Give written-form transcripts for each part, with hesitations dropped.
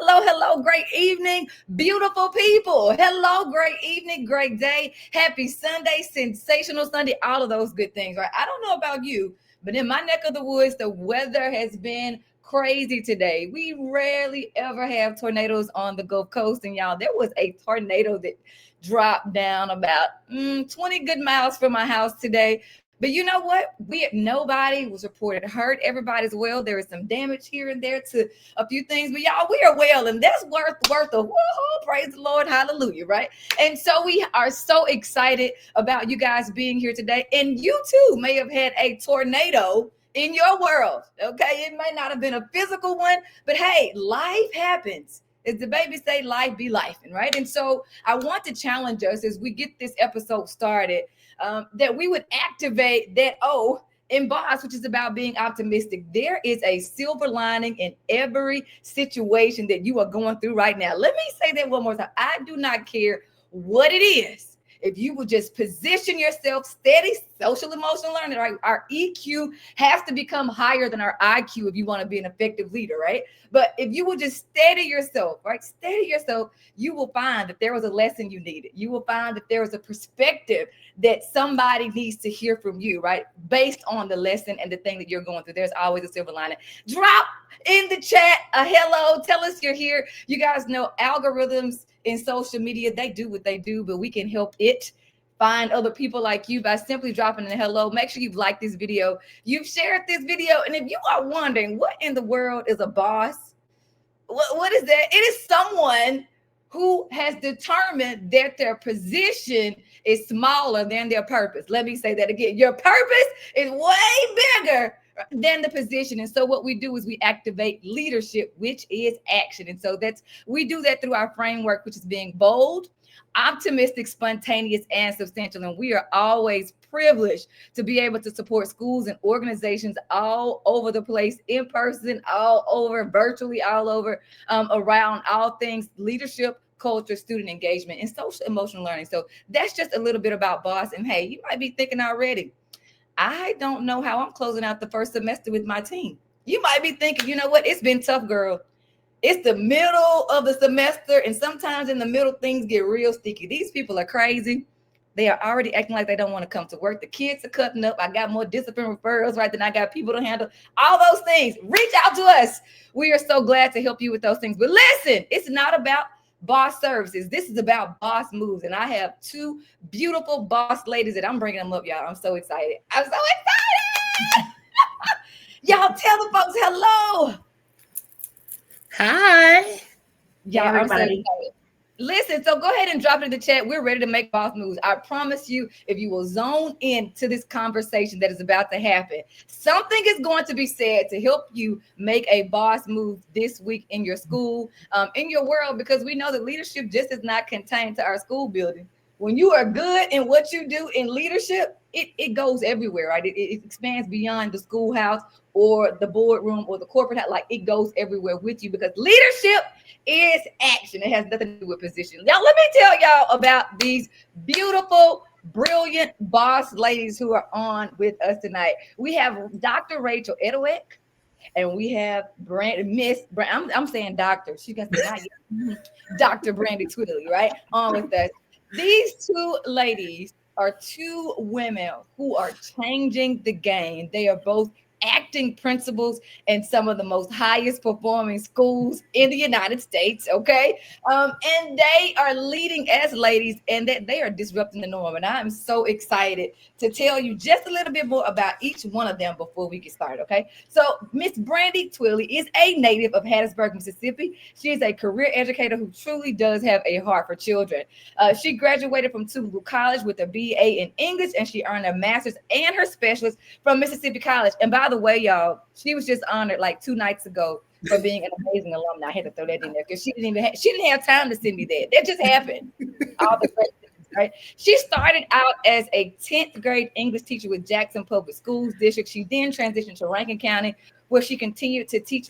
Hello, great evening, beautiful people. Hello, great evening, great day. Happy Sunday, sensational Sunday, all of those good things, right? I don't know about you, but in my neck of the woods, the weather has been crazy today. We rarely ever have tornadoes on the Gulf Coast. And y'all, there was a tornado that dropped down about 20 good miles from my house today. But you know what? Nobody was reported hurt. Everybody's well. There is some damage here and there to a few things, but y'all, we are well, and that's worth a woohoo! Praise the Lord, hallelujah, right? And so we are so excited about you guys being here today. And you too may have had a tornado in your world. Okay, it may not have been a physical one, but hey, life happens. As the baby say, life be life, right? And so I want to challenge us as we get this episode started, that we would activate that in Boss, which is about being optimistic. There is a silver lining in every situation that you are going through right now. Let me say that one more time. I do not care what it is. If you would just position yourself steady, social emotional learning, right? Our EQ has to become higher than our IQ if you want to be an effective leader, right? But if you will just steady yourself, right? Steady yourself, you will find that there was a lesson you needed. You will find that there was a perspective that somebody needs to hear from you, right? Based on the lesson and the thing that you're going through. There's always a silver lining. Drop in the chat a hello. Tell us you're here. You guys know algorithms in social media, they do what they do, but we can help it find other people like you by simply dropping a hello. Make sure you've liked this video, you've shared this video. And if you are wondering what in the world is a boss, what is that? It is someone who has determined that their position is smaller than their purpose. Let me say that again. Your purpose is way bigger than the position. And so what we do is we activate leadership, which is action. And so we do that through our framework, which is being bold, optimistic, spontaneous, and substantial. And we are always privileged to be able to support schools and organizations all over the place, in person, all over, virtually, all over, around all things leadership, culture, student engagement, and social emotional learning. So that's just a little bit about Boss. And hey, you might be thinking already, I don't know how I'm closing out the first semester with my team. You might be thinking, you know what? It's been tough, girl. It's the middle of the semester, and sometimes in the middle, things get real sticky. These people are crazy. They are already acting like they don't want to come to work. The kids are cutting up. I got more discipline referrals, right, than I got people to handle. All those things. Reach out to us. We are so glad to help you with those things. But listen, it's not about Boss services. This is about Boss moves. And I have two beautiful boss ladies that I'm bringing them up, y'all. I'm so excited. Y'all tell the folks hello. Hi. Y'all, I'm so excited. Listen, so go ahead and drop it in the chat. We're ready to make boss moves. I promise you, if you will zone into this conversation that is about to happen, something is going to be said to help you make a boss move this week in your school, in your world, because we know that leadership just is not contained to our school building. When you are good in what you do in leadership, it goes everywhere, right? It expands beyond the schoolhouse or the boardroom or the corporate house. Like, it goes everywhere with you, because leadership is action. It has nothing to do with position. Now, let me tell y'all about these beautiful, brilliant boss ladies who are on with us tonight. We have Dr. Rachel Edoho-Eket, and we have I'm saying doctor. She can say Dr. Brandi Twillie, right? On with us. These two ladies are two women who are changing the game. They are both acting principals in some of the most highest performing schools in the United States, okay? And they are leading as ladies, and that they are disrupting the norm. And I'm so excited to tell you just a little bit more about each one of them before we get started, okay? So Miss Brandi Twillie is a native of Hattiesburg, Mississippi. She is a career educator who truly does have a heart for children. She graduated from Tulu College with a BA in English, and she earned a master's and her specialist from Mississippi College. And by the way, y'all, she was just honored like 2 nights ago for being an amazing alumni. I had to throw that in there because she didn't have time to send me that. That just happened. All the great things, right? She started out as a 10th grade English teacher with Jackson Public Schools District. She then transitioned to Rankin County, where she continued to teach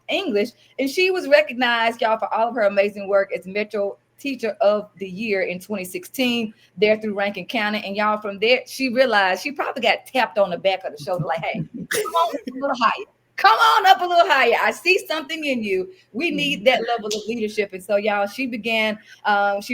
English, and she was recognized, y'all, for all of her amazing work as Metro Teacher of the Year in 2016 there through Rankin County. And y'all, from there, she realized she probably got tapped on the back of the shoulder like, hey, come on a little higher. Come on up a little higher. I see something in you. We need that level of leadership. And so, y'all, she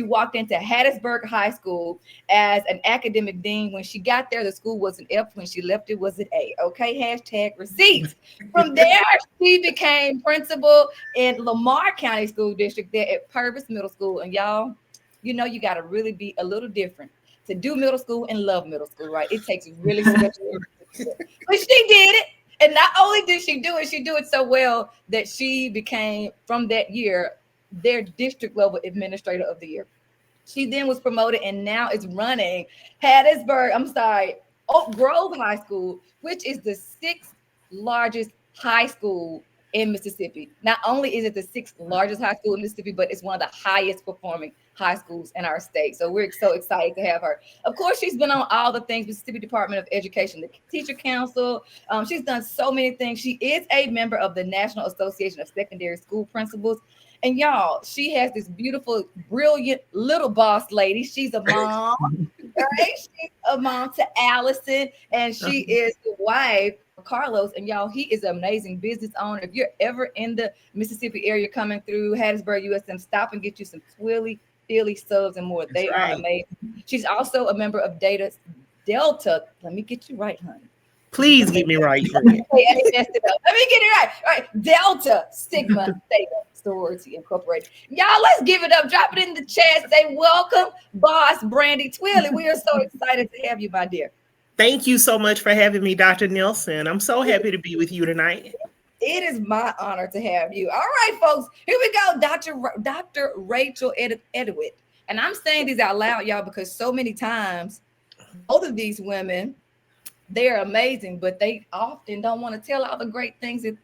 walked into Hattiesburg High School as an academic dean. When she got there, the school was an F. When she left, it was an A. Okay, hashtag receipts. From there, she became principal in Lamar County School District there at Purvis Middle School. And y'all, you got to really be a little different to do middle school and love middle school, right? It takes really special. But she did it. And not only did she do it so well that she became, from that year, their district level administrator of the year. She then was promoted and now is running Oak Grove High School, which is the sixth largest high school in Mississippi. Not only is it the sixth largest high school in Mississippi, but it's one of the highest performing high schools in our state. So we're so excited to have her. Of course, she's been on all the things, Mississippi Department of Education, the Teacher Council. She's done so many things. She is a member of the National Association of Secondary School Principals. And y'all, she has this beautiful, brilliant little boss lady. She's a mom, right? She's a mom to Allison, and she is the wife of Carlos. And y'all, he is an amazing business owner. If you're ever in the Mississippi area coming through Hattiesburg, USM, stop and get you some Twillie, Philly subs and more. They are amazing. She's also a member of Delta. Let me get you right, honey. Please get me right. Let me get it right. All right. Delta Sigma Theta Sorority Incorporated. Y'all, let's give it up. Drop it in the chat. Say welcome, boss Brandi Twillie. We are so excited to have you, my dear. Thank you so much for having me, Dr. Nelson. I'm so happy to be with you tonight. It is my honor to have you. All right, folks, here we go. Dr. Rachel Edoho-Eket. And I'm saying these out loud, y'all, because so many times, both of these women, they're amazing, but they often don't want to tell all the great things that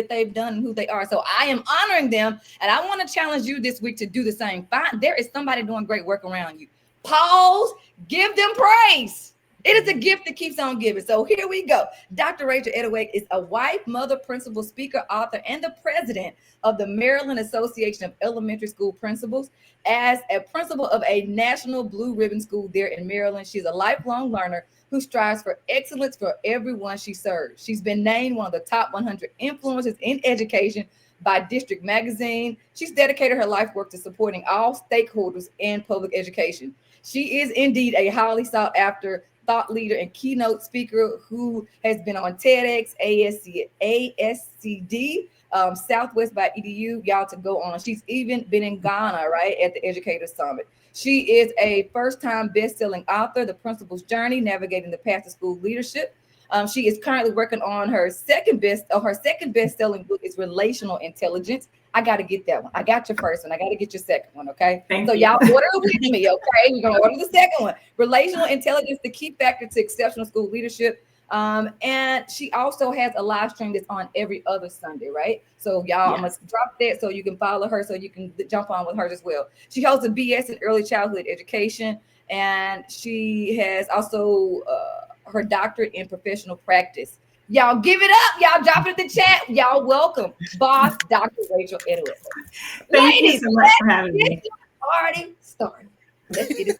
they've done and who they are. So I am honoring them, and I want to challenge you this week to do the same. There is somebody doing great work around you. Pause, give them praise. It is a gift that keeps on giving. So here we go. Dr. Rachel Edoho-Eket is a wife, mother, principal, speaker, author, and the president of the Maryland Association of Elementary School Principals. As a principal of a national blue ribbon school there in Maryland, she's a lifelong learner who strives for excellence for everyone she serves. She's been named one of the top 100 influencers in education by District Magazine. She's dedicated her life work to supporting all stakeholders in public education. She is indeed a highly sought after thought leader and keynote speaker who has been on TEDx, ASCD, Southwest by EDU, y'all to go on. She's even been in Ghana, right, at the Educator Summit. She is a first-time best-selling author, The Principal's Journey, Navigating the Path to School Leadership. She is currently working on her second best-selling book is Relational Intelligence. I got to get that one. I got your first one. I got to get your second one, okay? Thank you. Y'all order it with me, okay? We're going to order the second one. Relational Intelligence, the key factor to exceptional school leadership. And she also has a live stream that's on every other Sunday, right? So y'all, I'm going to drop that so you can follow her, so you can jump on with her as well. She holds a BS in early childhood education, and she has also her doctorate in professional practice. Y'all give it up. Y'all drop it in the chat. Y'all welcome boss Dr. Rachel Edoho-Eket. Thank you so much for having me. Party started. Let's get it.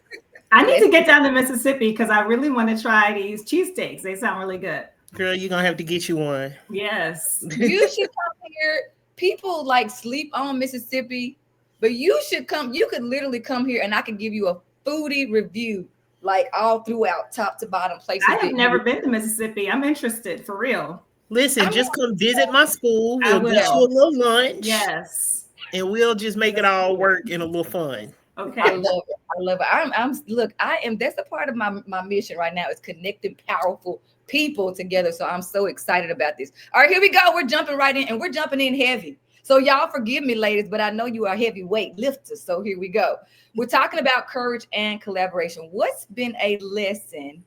I need to get down to Mississippi because I really want to try these cheesesteaks. They sound really good. Girl, you're going to have to get you one. Yes. You should come here. People like sleep on Mississippi, but you should come. You could literally come here and I could give you a foodie review, like all throughout, top to bottom places. I have never been to Mississippi. I'm interested, for real. Listen, just come visit my school. We'll get you a little lunch. Yes. And we'll just make it all work in a little fun. Okay. I love it. I love it. That's a part of my mission right now, is connecting powerful people together. So I'm so excited about this. All right, here we go. We're jumping right in, and we're jumping in heavy. So y'all forgive me, ladies, but I know you are heavyweight lifters. So here we go. We're talking about courage and collaboration. What's been a lesson?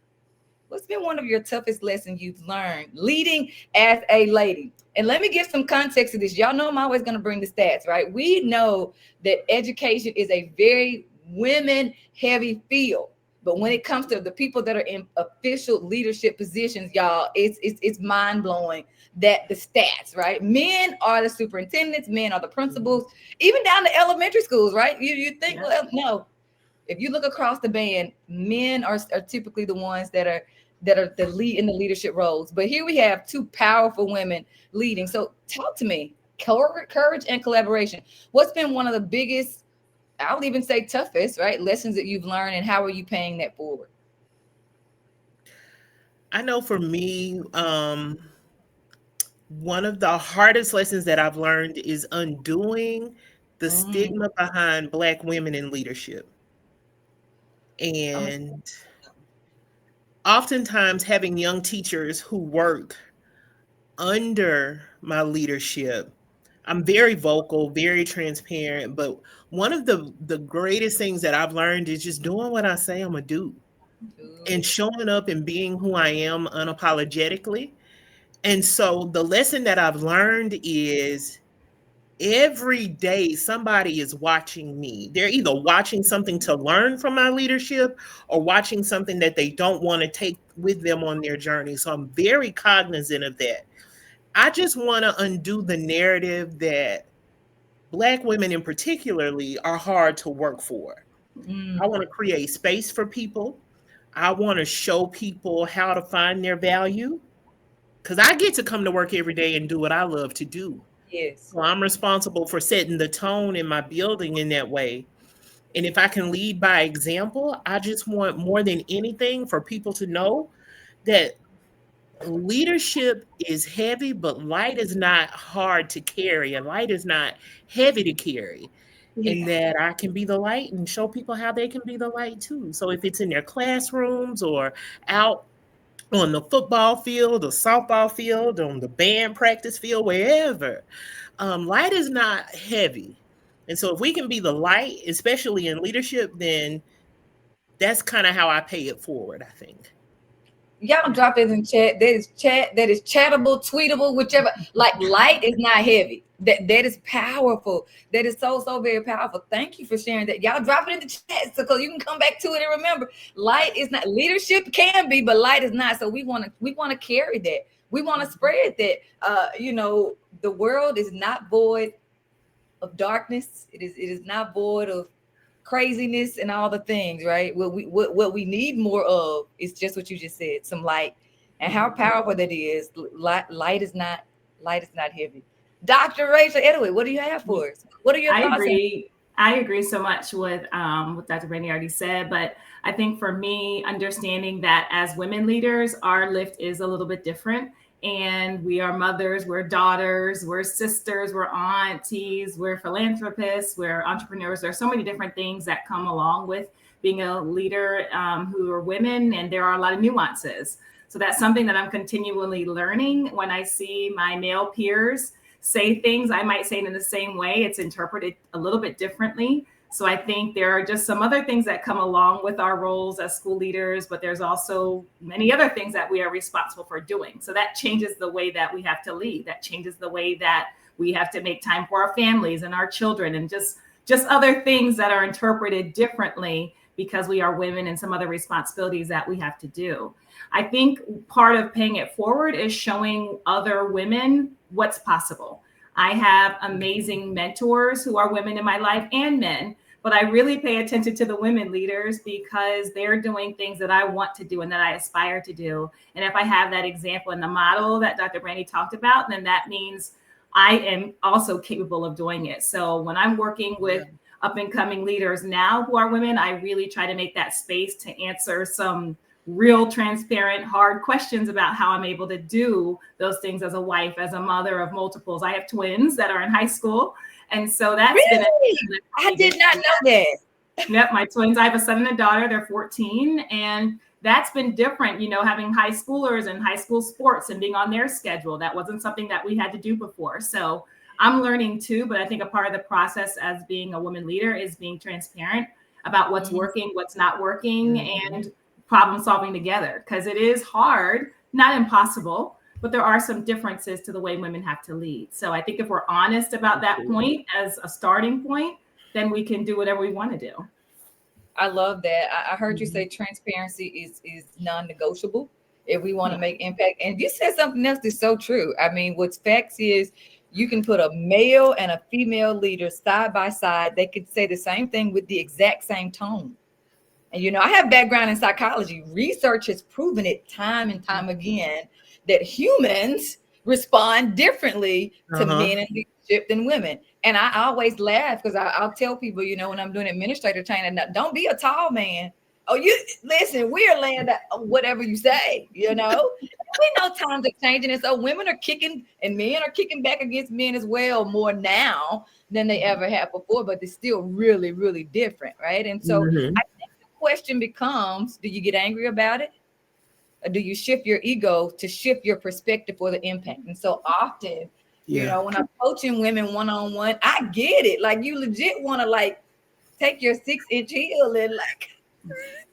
What's been one of your toughest lessons you've learned leading as a lady? And let me give some context to this. Y'all know I'm always going to bring the stats, right? We know that education is a very women-heavy field. But when it comes to the people that are in official leadership positions, y'all, it's mind-blowing that the stats, right? Men are the superintendents, men are the principals, even down to elementary schools, right? You think, well, no. If you look across the band, men are typically the ones that are that are the lead in the leadership roles. But here we have two powerful women leading. So talk to me, courage and collaboration. What's been one of the biggest, I'll even say toughest, right, lessons that you've learned, and how are you paying that forward? I know for me, one of the hardest lessons that I've learned is undoing the Mm, stigma behind Black women in leadership. I'm And oftentimes, having young teachers who work under my leadership, I'm very vocal, very transparent. But one of the greatest things that I've learned is just doing what I say I'm gonna do and showing up and being who I am unapologetically. And so the lesson that I've learned is every day somebody is watching me. They're either watching something to learn from my leadership or watching something that they don't want to take with them on their journey. So I'm very cognizant of that. I just want to undo the narrative that Black women in particularly are hard to work for. I mm, want to create space for people. I want to show people how to find their value because I get to come to work every day and do what I love to do. yes. So I'm responsible for setting the tone in my building in that way. And if I can lead by example, I just want more than anything for people to know that leadership is heavy, but light is not hard to carry, and light is not heavy to carry. And Yeah. that I can be the light and show people how they can be the light too. So if it's in their classrooms or out on the football field or softball field, on the band practice field, wherever, light is not heavy. And so if we can be the light, especially in leadership, then that's kind of how I pay it forward, I think. Y'all drop it in chat. That is chattable, tweetable, whichever. Like light is not heavy. That is powerful. That is so very powerful. Thank you for sharing that. Y'all drop it in the chat so you can come back to it and remember, light is not, leadership can be, but light is not. So we want to carry that. We want to spread that. The world is not void of darkness. It is not void of craziness and all the things, right? What we need more of is just what you just said, some light, and how powerful that is. Light is not heavy. Dr. Rachel Edward, what do you have for us? What are your I thoughts? agree. I agree so much with what Dr. Brandi already said, but I think for me, understanding that as women leaders, our lift is a little bit different. And we are mothers, we're daughters, we're sisters, we're aunties, we're philanthropists, we're entrepreneurs. There are so many different things that come along with being a leader who are women, and there are a lot of nuances. So that's something that I'm continually learning. When I see my male peers say things, I might say it in the same way. It's interpreted a little bit differently. So I think there are just some other things that come along with our roles as school leaders, but there's also many other things that we are responsible for doing. So that changes the way that we have to lead. That changes the way that we have to make time for our families and our children, and just other things that are interpreted differently because we are women, and some other responsibilities that we have to do. I think part of paying it forward is showing other women what's possible. I have amazing mentors who are women in my life, and men, but I really pay attention to the women leaders because they're doing things that I want to do and that I aspire to do. And if I have that example in the model that Dr. Brandi talked about, then that means I am also capable of doing it. So when I'm working with up and coming leaders now who are women, I really try to make that space to answer some real transparent, hard questions about how I'm able to do those things as a wife, as a mother of multiples. I have twins that are in high school. And so that's Really? I did not know that. Yep, my twins. I have a son and a daughter. They're 14. And that's been different, having high schoolers and high school sports and being on their schedule. That wasn't something that we had to do before. So I'm learning too, but I think a part of the process as being a woman leader is being transparent about what's working, what's not working, and problem solving together, because it is hard, not impossible, but there are some differences to the way women have to lead. So I think if we're honest about that point as a starting point, then we can do whatever we want to do. I love that. I heard you say transparency is non-negotiable if we want to make impact. And you said something else that's so true. I mean, what's facts is you can put a male and a female leader side by side. They could say the same thing with the exact same tone. And, you know, I have background in psychology. Research has proven it time and time again that humans respond differently to men in leadership than women. And I always laugh because I'll tell people, you know, when I'm doing administrator training, don't be a tall man. Oh, you listen, we're laying whatever you say, you know. We know times are changing, and so women are kicking and men are kicking back against men as well more now than they ever have before, but it's still really, really different, right? And so I think the question becomes, do you get angry about it? Or do you shift your ego to shift your perspective for the impact? And so often, you know, when I'm coaching women one-on-one, I get it. Like, you legit want to like take your 6-inch heel and like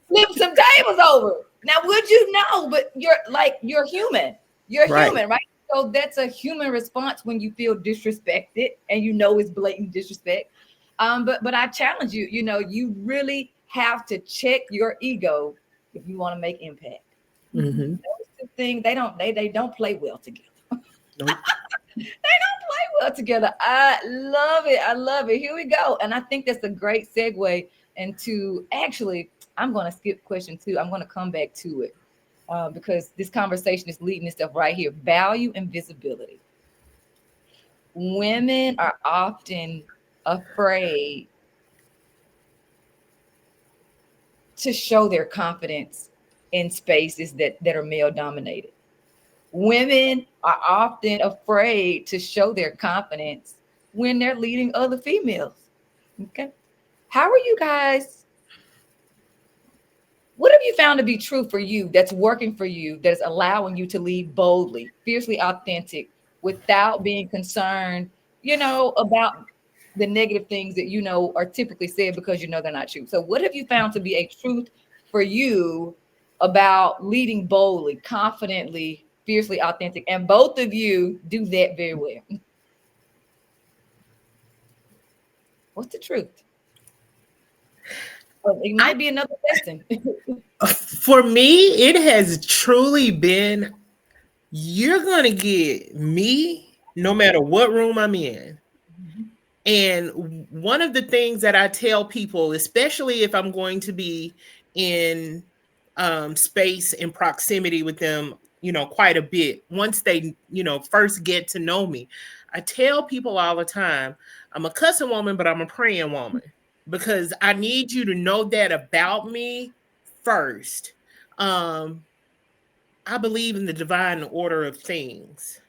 flip some tables over. Now, would you know? But you're human. You're human, right? So that's a human response when you feel disrespected and you know it's blatant disrespect. But I challenge you, you know, you really have to check your ego if you want to make impact. Those two things, they don't play well together. Nope. They don't play well together. I love it. I love it. Here we go. And I think that's a great segue into, actually, I'm going to skip question 2. I'm going to come back to it because this conversation is leading this stuff right here. Value and visibility. Women are often afraid to show their confidence in spaces that are male dominated. Women are often afraid to show their confidence when they're leading other females. Okay. How are you guys? What have you found to be true for you that's working for you, that's allowing you to lead boldly, fiercely authentic, without being concerned, you know, about the negative things that you know are typically said because you know they're not true? So what have you found to be a truth for you about leading boldly, confidently, fiercely authentic? And both of you do that very well. What's the truth? Well, it might be another lesson. For me, it has truly been, you're going to get me no matter what room I'm in. And one of the things that I tell people, especially if I'm going to be in space and proximity with them, you know, quite a bit, once they, you know, first get to know me, I tell people all the time, I'm a cussing woman, but I'm a praying woman, because I need you to know that about me first. I believe in the divine order of things.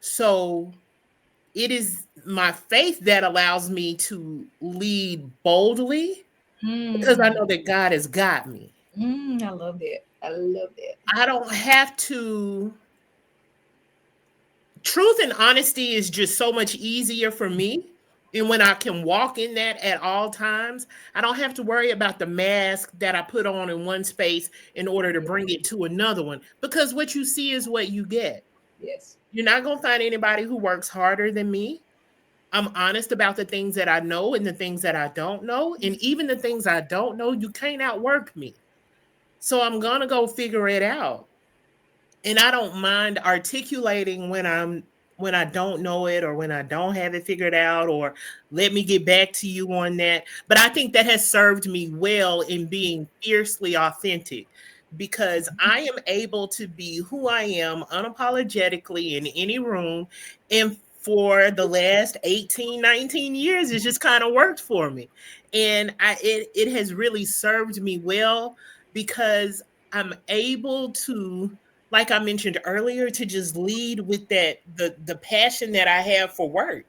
So it is my faith that allows me to lead boldly because I know that God has got me. I love that. I love that. I don't have to. Truth and honesty is just so much easier for me. And when I can walk in that at all times, I don't have to worry about the mask that I put on in one space in order to bring it to another one, because what you see is what you get. Yes. You're not going to find anybody who works harder than me. I'm honest about the things that I know and the things that I don't know. And even the things I don't know, you can't outwork me. So I'm going to go figure it out. And I don't mind articulating when I don't know it, or when I don't have it figured out, or let me get back to you on that. But I think that has served me well in being fiercely authentic, because I am able to be who I am unapologetically in any room. And for the last 18, 19 years, it's just kind of worked for me. And it has really served me well, because I'm able to, like I mentioned earlier, to just lead with that, the passion that I have for work.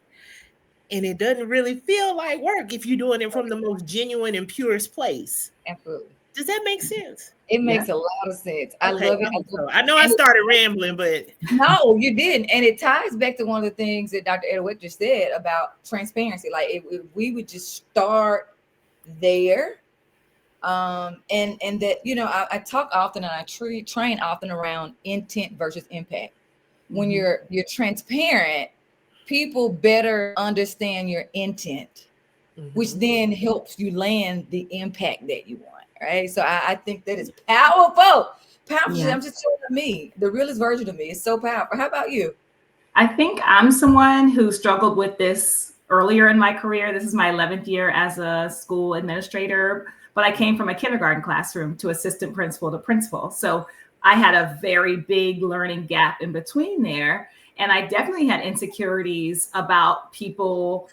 And it doesn't really feel like work if you're doing it from the most genuine and purest place. Absolutely. Does that make sense? It makes a lot of sense. I love it. I know I started rambling, but no, you didn't. And it ties back to one of the things that Dr. Edoho-Eket just said about transparency. Like, if we would just start there. And that, you know, I talk often and I train often around intent versus impact. When you're transparent, people better understand your intent, which then helps you land the impact that you want. Right. So I think that is powerful. Powerful. Yeah. I'm just showing me the realest version of me. It's so powerful. How about you? I think I'm someone who struggled with this earlier in my career. This is my 11th year as a school administrator, but I came from a kindergarten classroom to assistant principal to principal. So I had a very big learning gap in between there. And I definitely had insecurities about people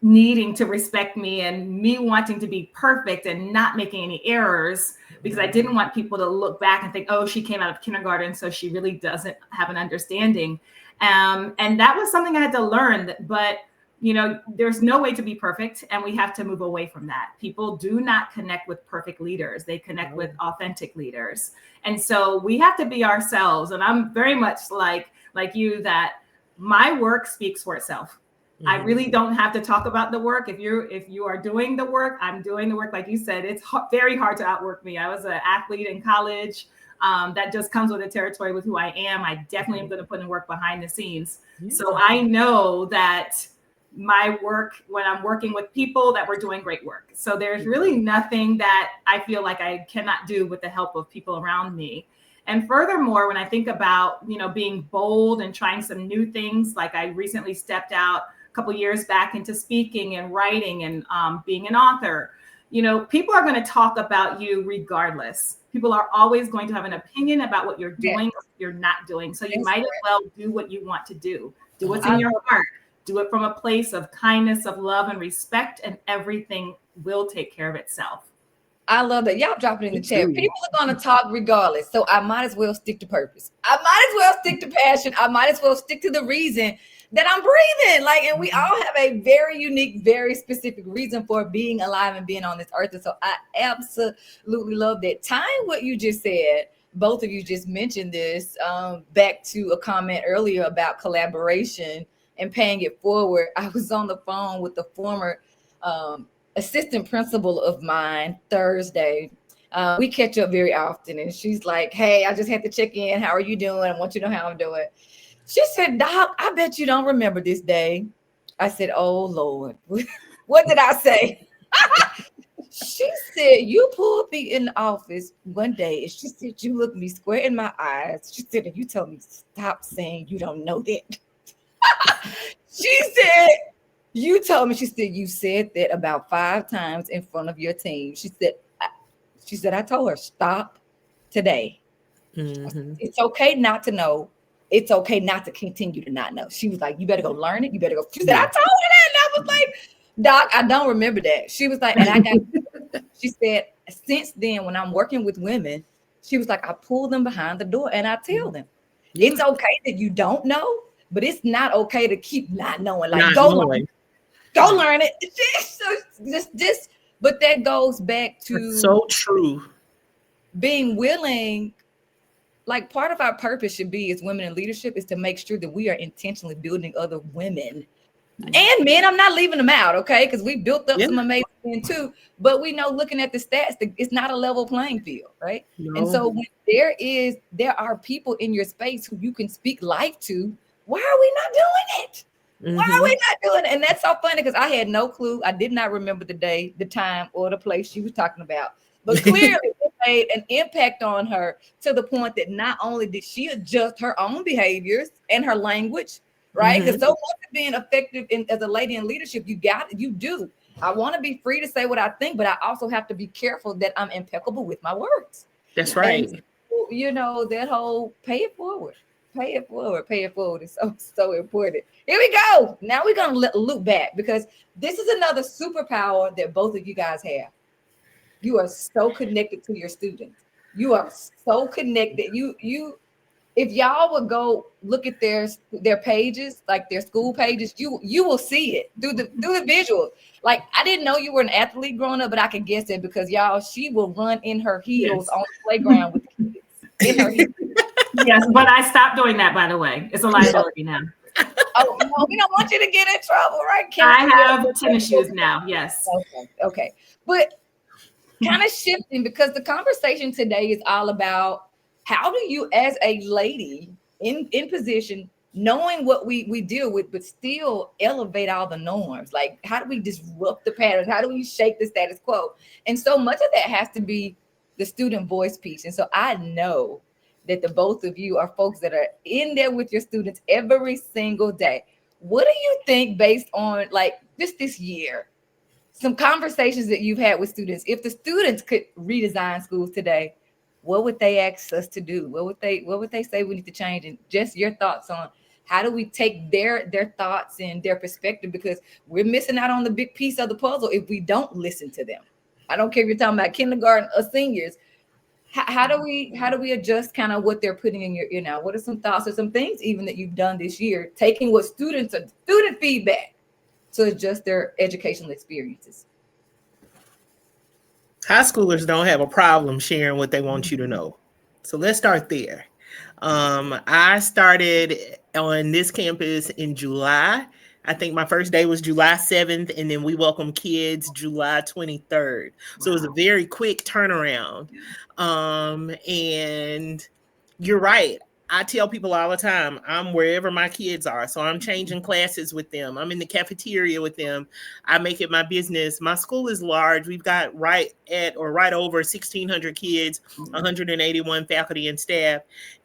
needing to respect me and me wanting to be perfect and not making any errors, because I didn't want people to look back and think, oh, she came out of kindergarten, so she really doesn't have an understanding. And that was something I had to learn. But, there's no way to be perfect, and we have to move away from that. People do not connect with perfect leaders. They connect with authentic leaders. And so we have to be ourselves. And I'm very much like you, that my work speaks for itself. I really don't have to talk about the work. If you are doing the work, I'm doing the work. Like you said, it's very hard to outwork me. I was an athlete in college. That just comes with the territory with who I am. I definitely am going to put in work behind the scenes. Yeah. So I know that my work, when I'm working with people, that we're doing great work. So there's really nothing that I feel like I cannot do with the help of people around me. And furthermore, when I think about, being bold and trying some new things, like I recently stepped out a couple years back into speaking and writing and being an author, people are going to talk about you regardless. People are always going to have an opinion about what you're doing or you're not doing. So you might as well do what you want to do. Do what's in your heart. Do it from a place of kindness, of love, and respect, and everything will take care of itself. I love that. Y'all drop it in the chat. People are going to talk regardless. So I might as well stick to purpose. I might as well stick to passion. I might as well stick to the reason that I'm breathing. And we all have a very unique, very specific reason for being alive and being on this earth. And so I absolutely love that. Tying what you just said, both of you just mentioned this, back to a comment earlier about collaboration and paying it forward. I was on the phone with the former assistant principal of mine Thursday. We catch up very often, and she's like, hey, I just had to check in. How are you doing? I want you to know how I'm doing. She said, Doc, I bet you don't remember this day. I said, oh, Lord. What did I say? She said, you pulled me in the office one day, and she said, you looked me square in my eyes. She said, and you told me, stop saying you don't know that. She said, you told me, she said, you said that about 5 times in front of your team. She said, I told her, stop today. Mm-hmm. It's okay not to know. It's okay not to continue to not know. She was like, you better go learn it. You better go. She said, I told her that. And I was like, Doc, I don't remember that. She was like, and I got, she said, since then, when I'm working with women, she was like, I pull them behind the door and I tell them, it's okay that you don't know, but it's not okay to keep not knowing. Go learn it. Just, but that goes back to that's so true. Being willing. Like, part of our purpose should be as women in leadership is to make sure that we are intentionally building other women and men. I'm not leaving them out, okay? Because we built up some amazing men too. But we know, looking at the stats, it's not a level playing field, right? No. And so when there are people in your space who you can speak life to, why are we not doing it? Mm-hmm. Why are we not doing it? And that's so funny, because I had no clue. I did not remember the day, the time, or the place she was talking about. But clearly it made an impact on her to the point that not only did she adjust her own behaviors and her language, right? Because so much of being effective as a lady in leadership, you do. I want to be free to say what I think, but I also have to be careful that I'm impeccable with my words. That's right. And, that whole pay it forward is so important. Here we go. Now we're going to loop back, because this is another superpower that both of you guys have. You are so connected to your students. You are so connected. You, if y'all would go look at their pages, like their school pages, you will see it through the visual. Like, I didn't know you were an athlete growing up, but I can guess it, because y'all, she will run in her heels on the playground with the kids in her heels. Yes, but I stopped doing that, by the way. It's a liability now. Oh, no, we don't want you to get in trouble, right? I have tennis shoes now. Yes. Okay. But kind of shifting, because the conversation today is all about how do you, as a lady in position, knowing what we deal with, but still elevate all the norms. Like, how do we disrupt the patterns? How do we shake the status quo? And so much of that has to be the student voice piece. And so I know that the both of you are folks that are in there with your students every single day. what do you think based on like just this year, some conversations that you've had with students? If the students could redesign schools today, what would they ask us to do? What would they say we need to change? And just your thoughts on how do we take their thoughts and their perspective, because we're missing out on the big piece of the puzzle if we don't listen to them. I don't care if you're talking about kindergarten or seniors. How do we adjust kind of what they're putting in your ear now? What are some thoughts or some things even that you've done this year, taking what student feedback to adjust their educational experiences? High schoolers don't have a problem sharing what they want you to know. So let's start there. I started on this campus in July. I think my first day was July 7th, and then we welcomed kids July 23rd. So it was a very quick turnaround. And you're right. I tell people all the time, I'm wherever my kids are. So I'm changing classes with them. I'm in the cafeteria with them. I make it my business. My school is large. We've got right over 1,600 kids, 181 faculty and staff.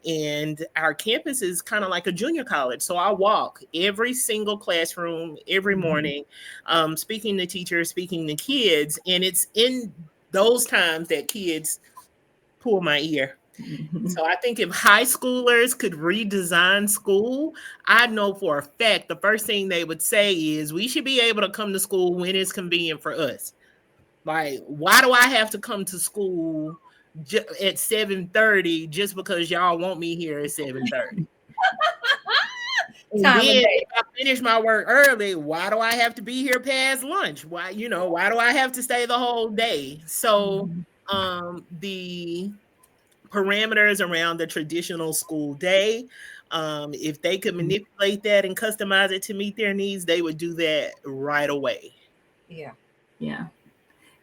And our campus is kind of like a junior college. So I walk every single classroom every morning, speaking to teachers, speaking to kids. And it's in those times that kids pull my ear. So I think if high schoolers could redesign school, I know for a fact the first thing they would say is we should be able to come to school when it's convenient for us. Like, why do I have to come to school at 7:30 just because y'all want me here at 7:30? And then if I finish my work early, why do I have to be here past lunch? Why do I have to stay the whole day? So the parameters around the traditional school day, if they could manipulate that and customize it to meet their needs, they would do that right away. Yeah.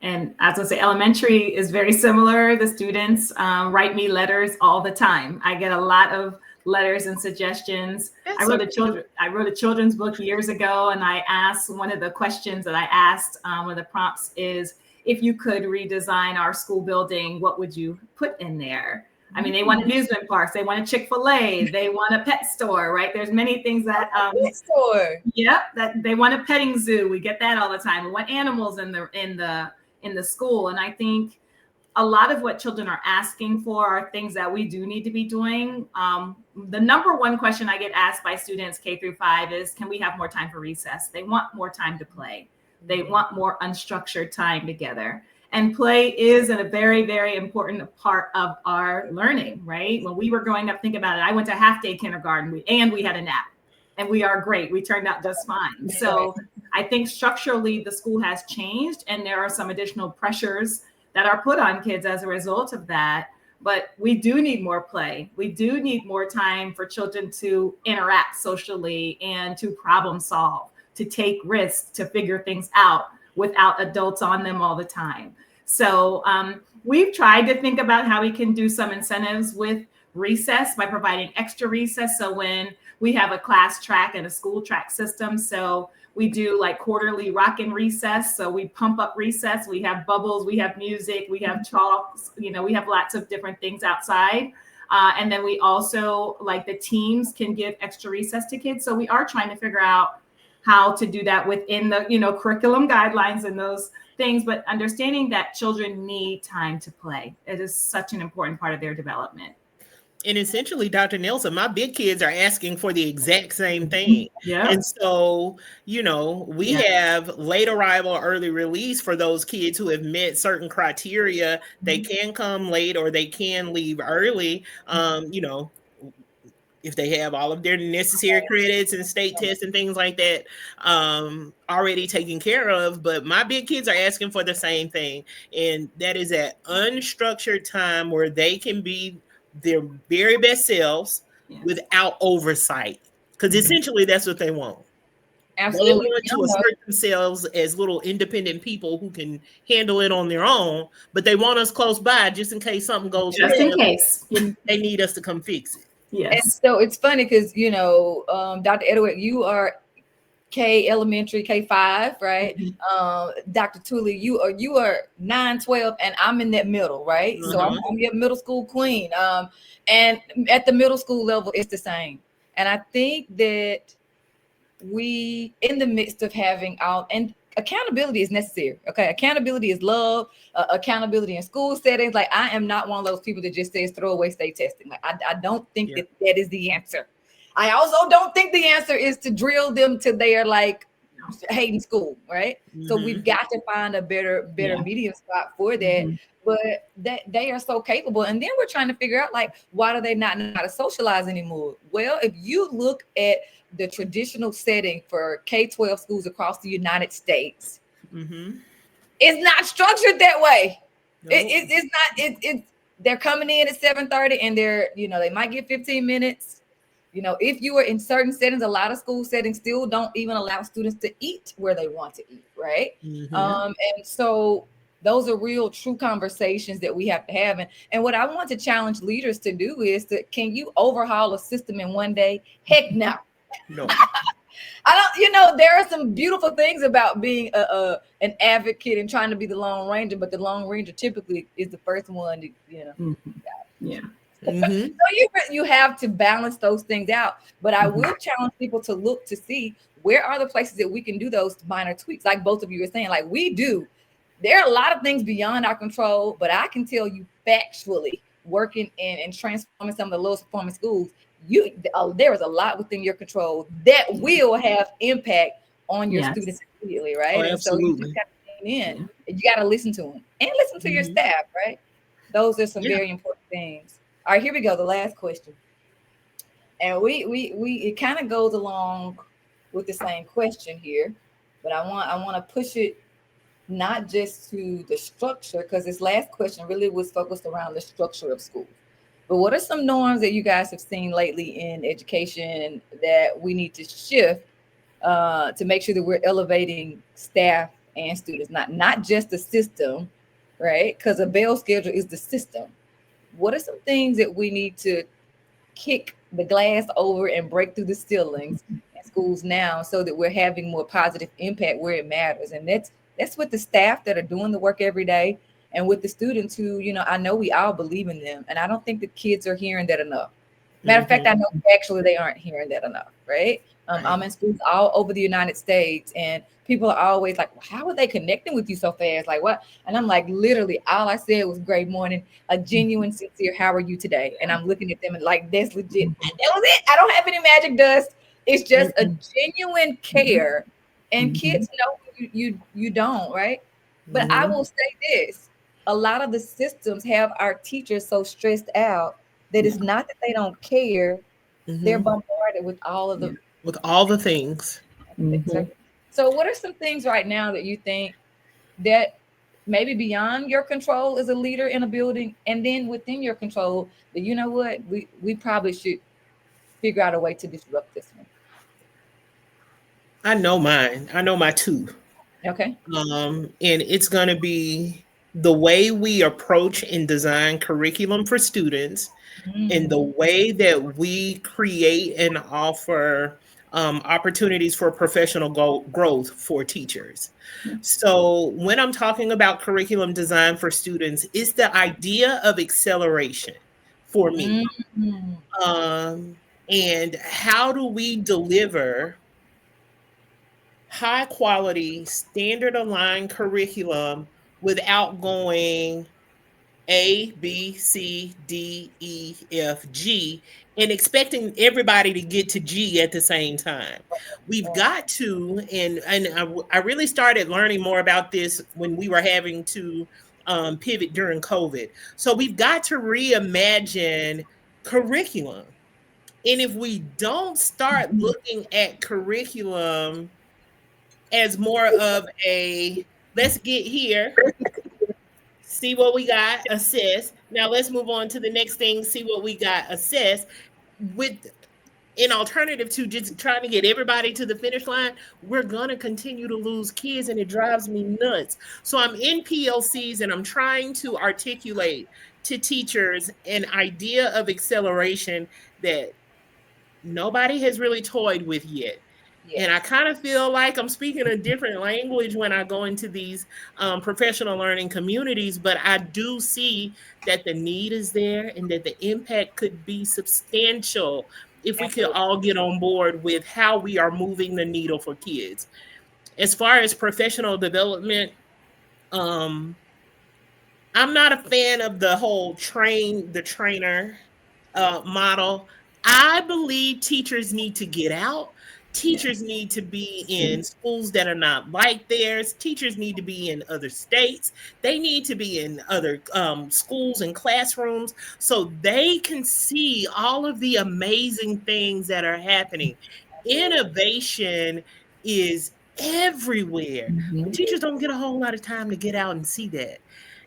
And as I say, elementary is very similar. The students write me letters all the time. I get a lot of letters and suggestions. I wrote a children's book years ago, and I asked, one of the questions that I asked, one of the prompts is, if you could redesign our school building, what would you put in there? I mean, they want amusement parks, they want a Chick-fil-A, they want a pet store, right? There's many things that that they want a petting zoo. We get that all the time. We want animals in the school. And I think a lot of what children are asking for are things that we do need to be doing. The number one question I get asked by students K through 5 is, can we have more time for recess? They want more time to play. They want more unstructured time together. And play is a very, very important part of our learning, right? When we were growing up, think about it. I went to half-day kindergarten and we had a nap, and we are great. We turned out just fine. So I think structurally the school has changed, and there are some additional pressures that are put on kids as a result of that. But we do need more play. We do need more time for children to interact socially and to problem solve, to take risks, to figure things out without adults on them all the time. So we've tried to think about how we can do some incentives with recess by providing extra recess. So when we have a class track and a school track system, so we do like quarterly rock and recess. So we pump up recess. We have bubbles, we have music, we have chalks, we have lots of different things outside. And then we also, like, the teams can give extra recess to kids. So we are trying to figure out how to do that within the, curriculum guidelines and those things, but understanding that children need time to play. It is such an important part of their development. And essentially, Dr. Nelson, my big kids are asking for the exact same thing. Yeah. And so, we have late arrival, early release for those kids who have met certain criteria. They can come late or they can leave early. If they have all of their necessary credits and state tests and things like that already taken care of. But my big kids are asking for the same thing. And that is that unstructured time where they can be their very best selves without oversight. Because essentially that's what they want. Absolutely. They want to assert themselves as little independent people who can handle it on their own, but they want us close by just in case something goes wrong. Just in case. They need us to come fix it. Yes. And so it's funny because, Dr. Edoho-Eket, you are K elementary, K5, right? Dr. Twillie, you are 9, 12, and I'm in that middle, right? So I'm your middle school queen. And at the middle school level, it's the same. And I think that we in the midst of having out and accountability is necessary. Okay, accountability is love. Accountability in school settings. Like I am not one of those people that just says throw away state testing. Like I don't think Yeah. that is the answer. I also don't think the answer is to drill them to their like hating school, right? So we've Mm-hmm. got to find a better Yeah. medium spot for that. Mhm. But that they are so capable, and then we're trying to figure out like why do they not know how to socialize anymore? Well, if you look at the traditional setting for K-12 schools across the United States, Mm-hmm. it's not structured that way. Nope. It's not. It's they're coming in at 7:30, and they're they might get 15 minutes. If you are in certain settings, a lot of school settings still don't even allow students to eat where they want to eat, right? Mm-hmm. And so those are real, true conversations that we have to have. And what I want to challenge leaders to do is can you overhaul a system in one day? Heck no. No. I don't, there are some beautiful things about being an advocate and trying to be the Lone Ranger, but the Lone Ranger typically is the first one to, Mhm. Yeah. Mm-hmm. So you have to balance those things out. But I Mhm. will challenge people to look to see where are the places that we can do those minor tweaks, like both of you are saying, like we do. There are a lot of things beyond our control, but I can tell you factually, working in and transforming some of the lowest performing schools, there is a lot within your control that will have impact on your Yes. students immediately, Oh, right? And so you just absolutely. have to lean in, Yeah. and you got to listen to them and listen to your Mm-hmm. staff, right? Those are some Yeah. very important things. All right, here we go. The last question, and we it kind of goes along with the same question here, but I want to push it not just to the structure, because this last question really was focused around the structure of school. But what are some norms that you guys have seen lately in education that we need to shift to make sure that we're elevating staff and students, not just the system, right? Because a bell schedule is the system. What are some things that we need to kick the glass over and break through the ceilings in schools now so that we're having more positive impact where it matters? And that's with the staff that are doing the work every day, and with the students who, I know we all believe in them, and I don't think the kids are hearing that enough. Matter of fact, I Mm-hmm. know actually they aren't hearing that enough, right? I'm Right. in schools all over the United States, and people are always like, well, how are they connecting with you so fast? Like, what? And I'm like, literally, all I said was great morning, a genuine, sincere, how are you today? And I'm looking at them and like, that's legit. Mhm. That was it. I don't have any magic dust. It's just a Mm-hmm. genuine care. And Mhm. kids know you don't, right? But I Mm-hmm. will say this. A lot of the systems have our teachers so stressed out that Yeah. it's not that they don't care, they're Mm-hmm. bombarded with all of Yeah. the With all the things. things. Mhm. So what are some things right now that you think that maybe beyond your control as a leader in a building, and then within your control that what we probably should figure out a way to disrupt this one? I know mine. I know my two. Okay. And it's going to be the way we approach and design curriculum for students, and the Mm, way that we create and offer opportunities for professional growth for teachers. Yeah. So, when I'm talking about curriculum design for students, it's the idea of acceleration for me. mm, Um, and how do we deliver high quality, standard aligned curriculum without going A, B, C, D, E, F, G, and expecting everybody to get to G at the same time? We've right. got to, and I really started learning more about this when we were having to pivot during COVID. So we've got to reimagine curriculum. And if we don't start Mhm. looking at curriculum as more of a let's get here, see what we got, assess. Now let's move on to the next thing, see what we got, assess. With an alternative to just trying to get everybody to the finish line, we're going to continue to lose kids, and it drives me nuts. So I'm in PLCs and I'm trying to articulate to teachers an idea of acceleration that nobody has really toyed with yet. And I Yes. kind of feel like I'm speaking a different language when I go into these professional learning communities, but I do see that the need is there and that the impact could be substantial if we could Absolutely. all get on board with how we are moving the needle for kids. As far as professional development, um, I'm not a fan of the whole train the trainer model. I believe teachers need to get out. Teachers Yes. need to be in schools that are not like theirs. Teachers need to be in other states. They need to be in other schools and classrooms so they can see all of the amazing things that are happening. Innovation is everywhere, but Mhm. teachers don't get a whole lot of time to get out and see that.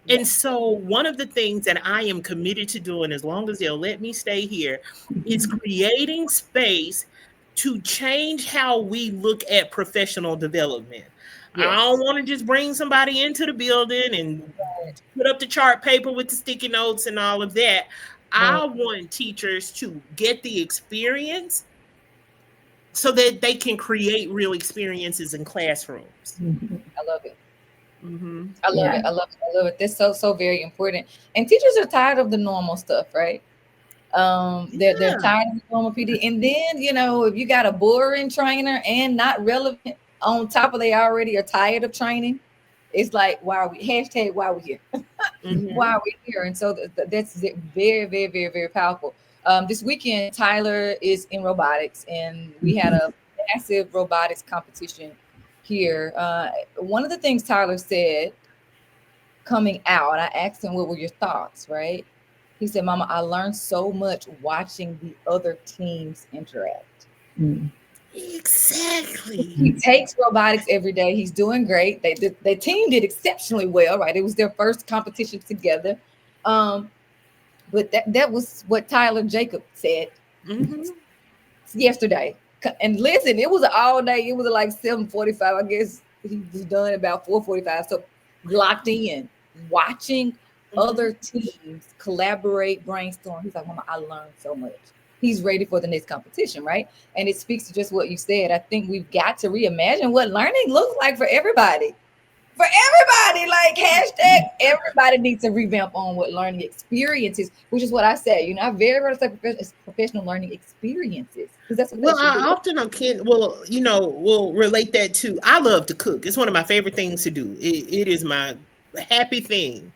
And Yes. so, one of the things that I am committed to doing, as long as they'll let me stay here, is creating space to change how we look at professional development. I don't Yes. want to just bring somebody into the building and put up the chart paper with the sticky notes and all of that. Right. I want teachers to get the experience so that they can create real experiences in classrooms. Mhm. I love it. Hmm. I love Yeah. it. I love it. I love it. That's so very important. And teachers are tired of the normal stuff, right? They're Yeah. tired of the normal PD. And then, if you got a boring trainer and not relevant on top of they already are tired of training, it's like, why are we hashtag why are we here? Why Hmm. are we here? And so that's very, very, very, very powerful. This weekend, Tyler is in robotics, and we had a massive robotics competition here. One of the things Tyler said coming out, I asked him, what were your thoughts, right? He said, Mama, I learned so much watching the other teams interact. Mm. Exactly. He takes robotics every day. He's doing great. The team did exceptionally well, right? It was their first competition together. Um, but that was what Tyler Jacob said Hmm. yesterday. And listen, it was all day. It was like 7:45. I guess he was done about 4:45. So locked in, watching Hmm. other teams collaborate, brainstorm. He's like, Mama, I learned so much. He's ready for the next competition, right? And it speaks to just what you said. I think we've got to reimagine what learning looks like for everybody. For everybody, like hashtag everybody needs to revamp on what learning experiences, which is what I say. I very rarely say professional learning experiences because that's what they Well, should I be. often can. Well, will relate that to. I love to cook. It's one of my favorite things to do. It is my happy thing.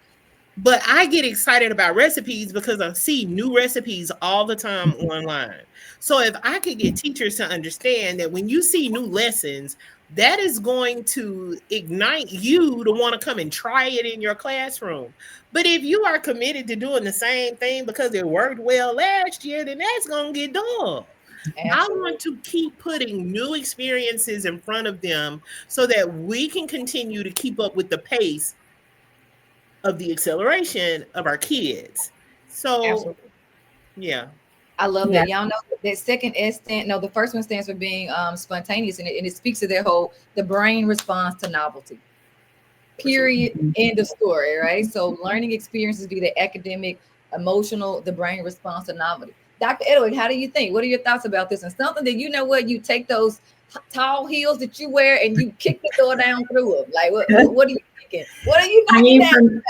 But I get excited about recipes because I see new recipes all the time online. So if I could get teachers to understand that when you see new lessons, that is going to ignite you to want to come and try it in your classroom. But if you are committed to doing the same thing because it worked well last year, then that's going to get dull. I Absolutely. want to keep putting new experiences in front of them so that we can continue to keep up with the pace of the acceleration of our kids. So, Absolutely. yeah. I love Yeah. that. Y'all know that second S stand. No, the first one stands for being spontaneous, and it speaks to their whole the brain responds to novelty. Period. End of story. Right. So learning experiences be the academic, emotional, the brain response to novelty. Dr. Edward, how do you think? What are your thoughts about this? And something that you take those tall heels that you wear and you kick the door down through them. Like what are you thinking? What are you I knocking mean, down?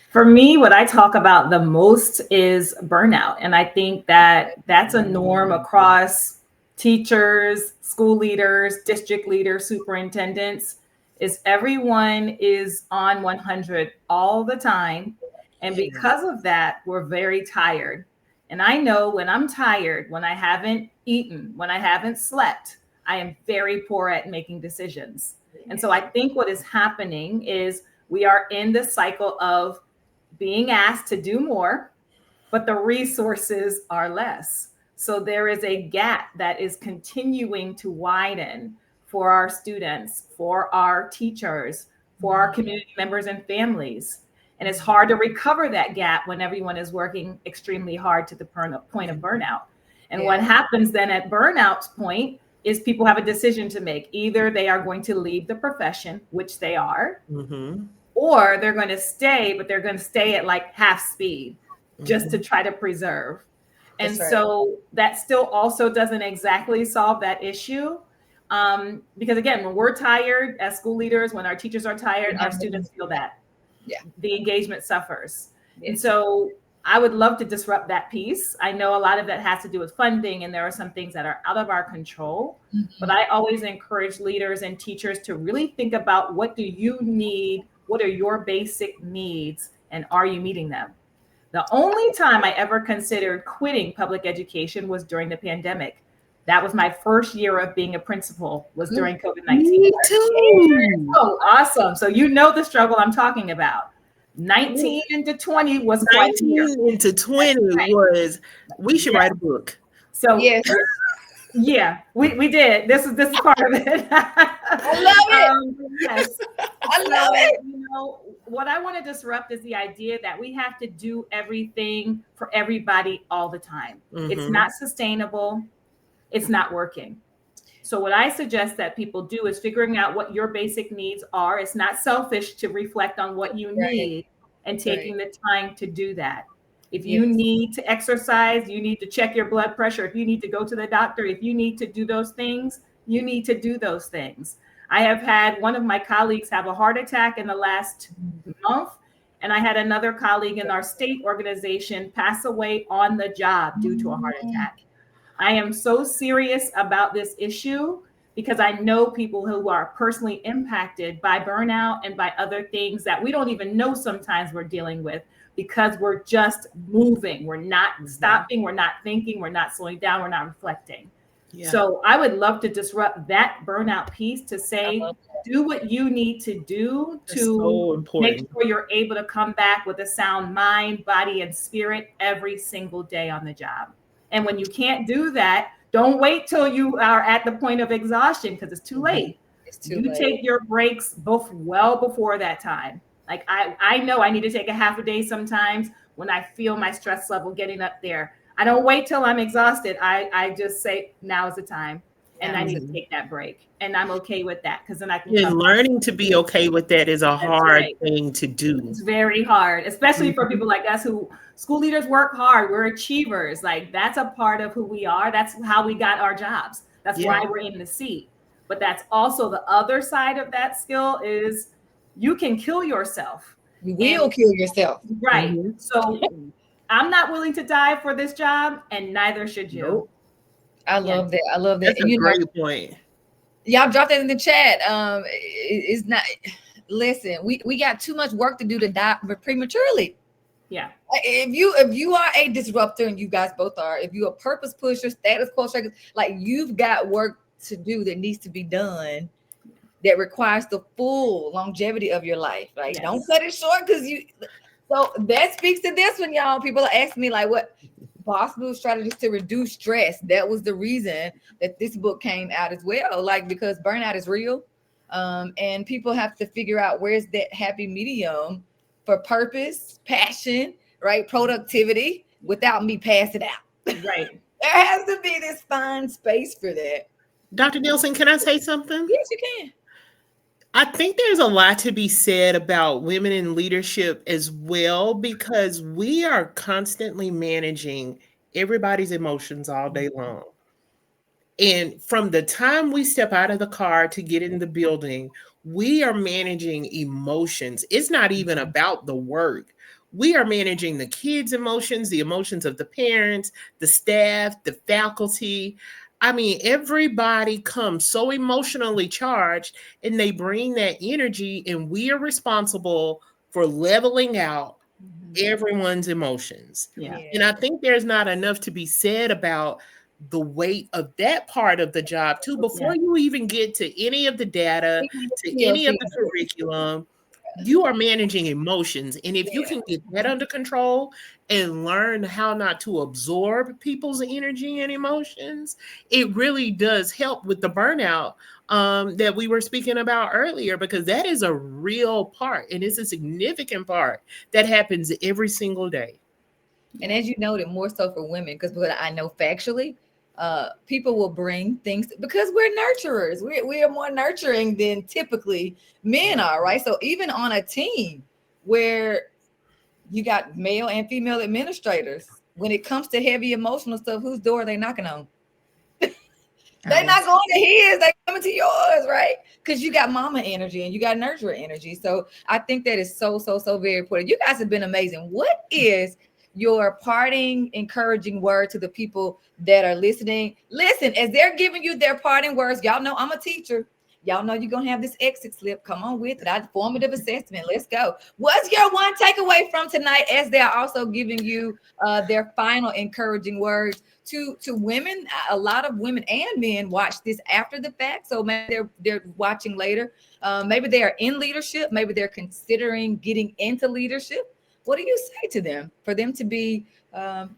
for me, what I talk about the most is burnout. And I think that that's a norm across teachers, school leaders, district leaders, superintendents, is everyone is on 100 all the time. And Yeah. because of that, we're very tired. And I know when I'm tired, when I haven't eaten, when I haven't slept, I am very poor at making decisions. And so I think what is happening is we are in the cycle of being asked to do more, but the resources are less. So there is a gap that is continuing to widen for our students, for our teachers, for our community members and families. And it's hard to recover that gap when everyone is working extremely hard to the point of burnout. And what Yeah. happens then at burnout's point is people have a decision to make. Either they are going to leave the profession, which they are, Mm-hmm. or they're going to stay, but they're going to stay at like half speed just to Mm-hmm. try to preserve. And That's right. so that still also doesn't exactly solve that issue. Because again, when we're tired as school leaders, when our teachers are tired, our students feel that Yeah. the engagement suffers. And Yes. so I would love to disrupt that piece. I know a lot of that has to do with funding, and there are some things that are out of our control. But I always encourage leaders and teachers to really think about, what do you need? What are your basic needs? And are you meeting them? The only time I ever considered quitting public education was during the pandemic. That was my first year of being a principal, was during COVID-19. Me too. Oh, awesome. So you know the struggle I'm talking about. 19 into 20 was quite a year. 19 into 20 was, we should write a book. So Yes. yeah, we did. This is part of it. I love it. Yes. I love it. You know, what I want to disrupt is the idea that we have to do everything for everybody all the time. It's not sustainable. It's not working. So what I suggest that people do is figuring out what your basic needs are. It's not selfish to reflect on what you need and taking the time to do that. If you need to exercise, you need to check your blood pressure. If you need to go to the doctor, if you need to do those things, you need to do those things. I have had one of my colleagues have a heart attack in the last month, and I had another colleague in our state organization pass away on the job due to a heart attack. I am so serious about this issue because I know people who are personally impacted by burnout and by other things that we don't even know sometimes we're dealing with, because we're just moving. We're not stopping. We're not thinking. We're not slowing down. We're not reflecting. Yeah. So I would love to disrupt that burnout piece to say, do what you need to do to make sure you're able to come back with a sound mind, body, and spirit every single day on the job. And when you can't do that, don't wait till you are at the point of exhaustion, because it's too late. It's too late. Take your breaks well before that time. Like I know I need to take a half a day sometimes when I feel my stress level getting up there. I don't wait till I'm exhausted. I just say, now is the time. And I need to take that break. And I'm okay with that, because then I can. And learning to be okay with that is a hard thing to do. It's very hard, especially for people like us who school leaders work hard. We're achievers. Like, that's a part of who we are. That's how we got our jobs. That's why we're in the seat. But that's also the other side of that skill is you can kill yourself. You will kill yourself. Right. So I'm not willing to die for this job, and neither should you. Nope. I love that. I love that. That's a great point. Y'all drop that in the chat. It's not. Listen, we got too much work to do to die prematurely. Yeah. If you are a disruptor, and you guys both are, if you're a purpose pusher, status quo shaker, like, you've got work to do that needs to be done, that requires the full longevity of your life. Like, don't cut it short, because you. So that speaks to this one, y'all. People are asking me, like, what boss move strategies to reduce stress. That was the reason that this book came out as well. Like, because burnout is real, and people have to figure out where's that happy medium for purpose, passion, right, productivity, without me passing out. Right. There has to be this fine space for that. Dr. Nielsen, can I say something? Yes, you can. I think there's a lot to be said about women in leadership as well, because we are constantly managing everybody's emotions all day long. And from the time we step out of the car to get in the building, we are managing emotions. It's not even about the work. We are managing the kids' emotions, the emotions of the parents, the staff, the faculty. I mean, everybody comes so emotionally charged, and they bring that energy, and we are responsible for leveling out everyone's emotions. Yeah. And I think there's not enough to be said about the weight of that part of the job too, before you even get to any of the data, to any of the curriculum. You are managing emotions. And if you can get that under control and learn how not to absorb people's energy and emotions, it really does help with the burnout that we were speaking about earlier, because that is a real part, and it's a significant part that happens every single day. And as you noted, more so for women, because I know factually, people will bring things because we're nurturers. We are more nurturing than typically men are, right? So even on a team where you got male and female administrators, when it comes to heavy emotional stuff, whose door are they knocking on? They're not going to his, they're coming to yours, right? Because you got mama energy and you got nurturer energy. So I think that is so very important. You guys have been amazing. What is your parting encouraging word to the people that are listening. Listen, as they're giving you their parting words, y'all know I'm a teacher. Y'all know you're going to have this exit slip. Come on with it. Our formative assessment. Let's go. What's your one takeaway from tonight as they are also giving you their final encouraging words to women? A lot of women and men watch this after the fact. So maybe they're watching later. Maybe they are in leadership. Maybe they're considering getting into leadership. What do you say to them for them to be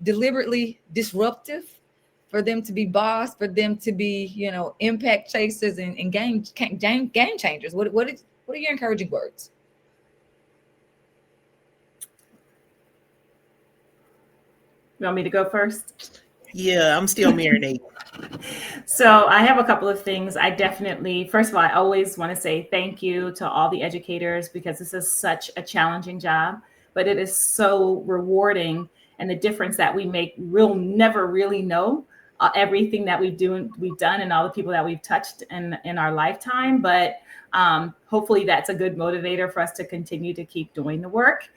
deliberately disruptive, for them to be boss, for them to be, impact chasers and game changers? What are your encouraging words? You want me to go first? Yeah, I'm still marinating. So I have a couple of things. I definitely, first of all, I always want to say thank you to all the educators, because this is such a challenging job, but it is so rewarding. And the difference that we make, we'll never really know everything that we've done and all the people that we've touched in our lifetime. But hopefully that's a good motivator for us to continue to keep doing the work.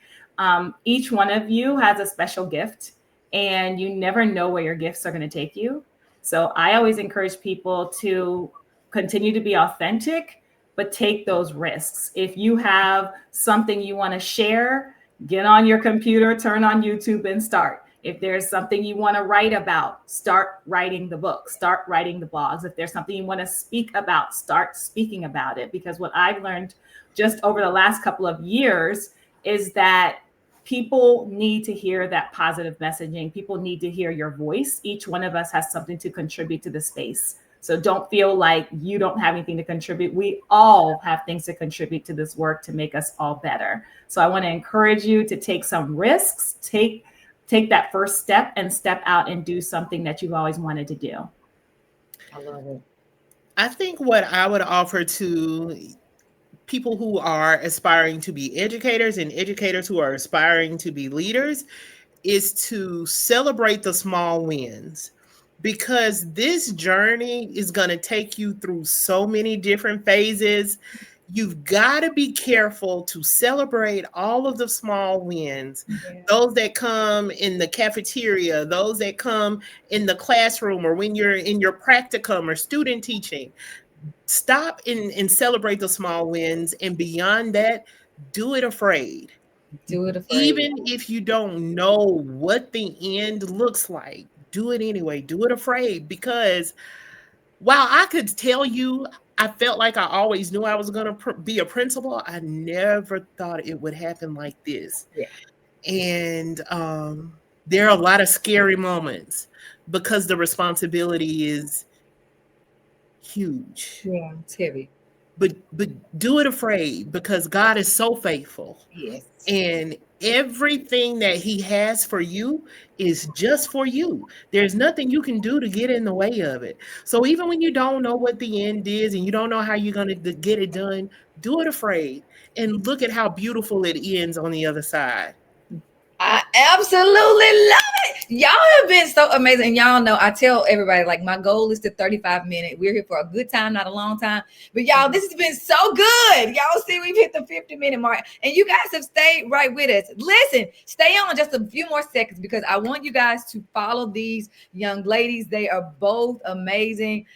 Each one of you has a special gift, and you never know where your gifts are going to take you. So I always encourage people to continue to be authentic, but take those risks. If you have something you want to share, get on your computer, turn on YouTube and start. If there's something you want to write about, start writing the book, start writing the blogs. If there's something you want to speak about, start speaking about it. Because what I've learned just over the last couple of years is that people need to hear that positive messaging. People need to hear your voice. Each one of us has something to contribute to the space. So don't feel like you don't have anything to contribute. We all have things to contribute to this work to make us all better. So I want to encourage you to take some risks, take that first step and step out and do something that you've always wanted to do. I love it. I think what I would offer to people who are aspiring to be educators and educators who are aspiring to be leaders is to celebrate the small wins, because this journey is going to take you through so many different phases. You've got to be careful to celebrate all of the small wins, those that come in the cafeteria, those that come in the classroom, or when you're in your practicum or student teaching. Stop and celebrate the small wins. And beyond that, do it afraid. Do it afraid. Even if you don't know what the end looks like, do it anyway. Do it afraid. Because while I could tell you, I felt like I always knew I was going to be a principal, I never thought it would happen like this. Yeah. And there are a lot of scary moments because the responsibility is huge. Yeah, it's heavy. But do it afraid, because God is so faithful. Yes. And everything that he has for you is just for you. There's nothing you can do to get in the way of it. So even when you don't know what the end is and you don't know how you're going to get it done, do it afraid and look at how beautiful it ends on the other side. I absolutely love it. Y'all have been so amazing. And y'all know I tell everybody, like, my goal is to 35 minutes. We're here for a good time, not a long time. But y'all, this has been so good. Y'all see, we've hit the 50-minute mark. And you guys have stayed right with us. Listen, stay on just a few more seconds, because I want you guys to follow these young ladies. They are both amazing.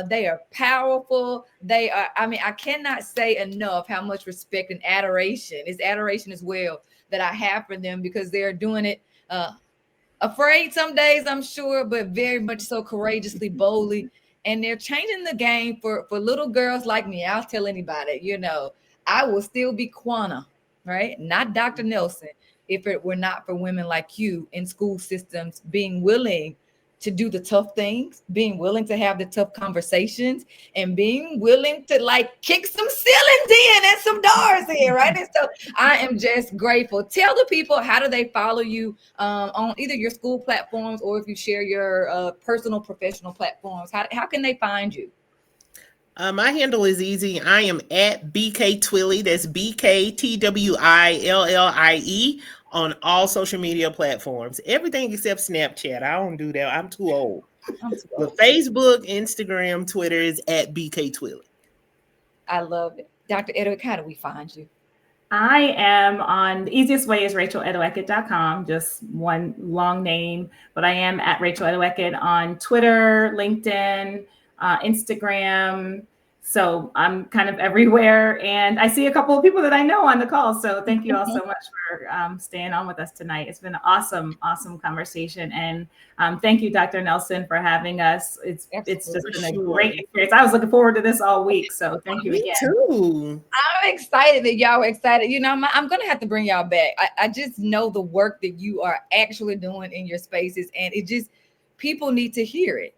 They are powerful. They are, I cannot say enough how much respect and adoration. It's adoration as well that I have for them, because they're doing it afraid some days, I'm sure, but very much so courageously, boldly. And they're changing the game for little girls like me. I'll tell anybody, I will still be Quanah, right? Not Dr. Nelson, if it were not for women like you in school systems being willing to do the tough things, being willing to have the tough conversations, and being willing to kick some ceilings in and some doors in, right? And so I am just grateful. Tell the people, how do they follow you on either your school platforms, or if you share your personal, professional platforms, how can they find you? My handle is easy. I am at BK Twillie. That's BKTWILLIE on all social media platforms. Everything except Snapchat. I don't do that. I'm too old. But Facebook, Instagram, Twitter is at BK Twillie. I love it. Dr. Edoho, how do we find you? I am on the easiest way is racheledoho-eket.com, just one long name, but I am at Rachel Edoho-Eket on Twitter, LinkedIn, Instagram. So I'm kind of everywhere. And I see a couple of people that I know on the call. So thank you all so much for staying on with us tonight. It's been an awesome, awesome conversation. And thank you, Dr. Nelson, for having us. It's just been a great experience. I was looking forward to this all week. So thank you Me again. too. I'm excited that y'all are excited. You know, I'm going to have to bring y'all back. I just know the work that you are actually doing in your spaces, and it just, people need to hear it.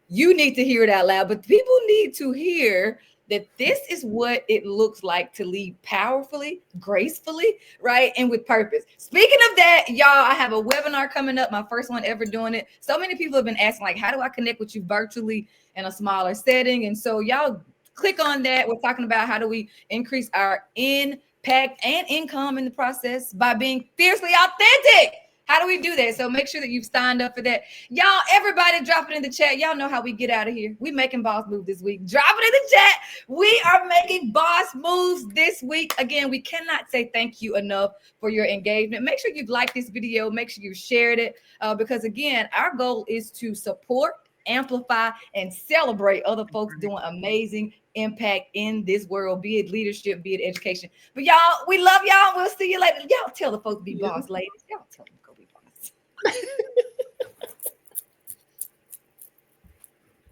You need to hear it out loud, but people need to hear that this is what it looks like to lead powerfully, gracefully, right? And with purpose. Speaking of that, y'all, I have a webinar coming up, my first one ever doing it. So many people have been asking, like, how do I connect with you virtually in a smaller setting? And so y'all click on that. We're talking about how do we increase our impact and income in the process by being fiercely authentic. How do we do that? So make sure that you've signed up for that. Y'all, everybody drop it in the chat. Y'all know how we get out of here. We making boss moves this week. Drop it in the chat. We are making boss moves this week. Again, we cannot say thank you enough for your engagement. Make sure you've liked this video. Make sure you've shared it because, again, our goal is to support, amplify, and celebrate other folks doing amazing impact in this world, be it leadership, be it education. But y'all, we love y'all. We'll see you later. Y'all tell the folks to be boss ladies. Y'all tell them to go be boss.